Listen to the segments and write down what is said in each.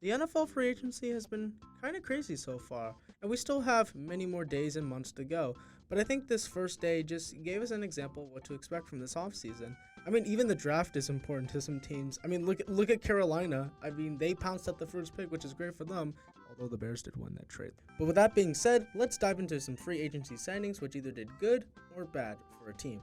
The NFL free agency has been kind of crazy so far, and we still have many more days and months to go. But I think this first day just gave us an example of what to expect from this offseason. I mean, even the draft is important to some teams. I mean, look at Carolina. I mean, they pounced at the first pick, which is great for them, although the Bears did win that trade. But with that being said, let's dive into some free agency signings, which either did good or bad for a team.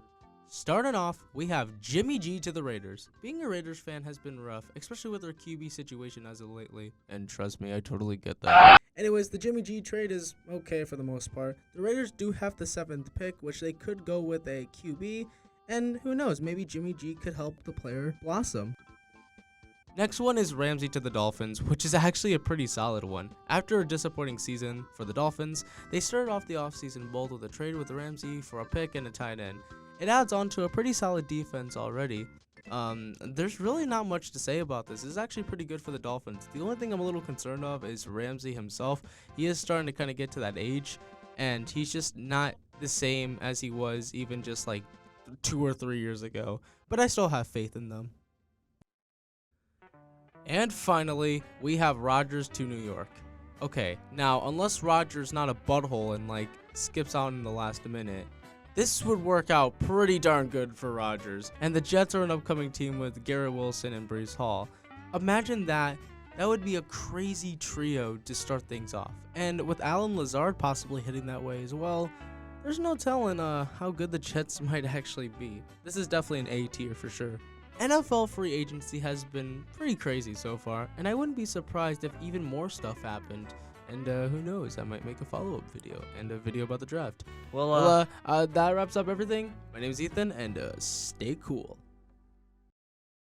Starting off, we have Jimmy G to the Raiders. Being a Raiders fan has been rough, especially with their QB situation as of lately. And trust me, I totally get that. Anyways, the Jimmy G trade is okay for the most part. The Raiders do have the 7th pick, which they could go with a QB. And who knows, maybe Jimmy G could help the player blossom. Next one is Ramsey to the Dolphins, which is actually a pretty solid one. After a disappointing season for the Dolphins, they started off the offseason bold with a trade with Ramsey for a pick and a tight end. It adds on to a pretty solid defense already. There's really not much to say about this. It's actually pretty good for the Dolphins. The only thing I'm a little concerned of is Ramsey himself. He is starting to kind of get to that age, and he's just not the same as he was even just like 2 or 3 years ago. But I still have faith in them. And finally, we have Rodgers to New York. Okay, now unless Rodgers not a butthole and like skips out in the last minute, this would work out pretty darn good for Rodgers. And the Jets are an upcoming team with Garrett Wilson and Breece Hall. Imagine that. That would be a crazy trio to start things off. And with Allen Lazard possibly hitting that way as well, there's no telling how good the Jets might actually be. This is definitely an A tier for sure. NFL free agency has been pretty crazy so far, and I wouldn't be surprised if even more stuff happened. And who knows, I might make a follow-up video and a video about the draft. Well, that wraps up everything. My name is Ethan, and stay cool.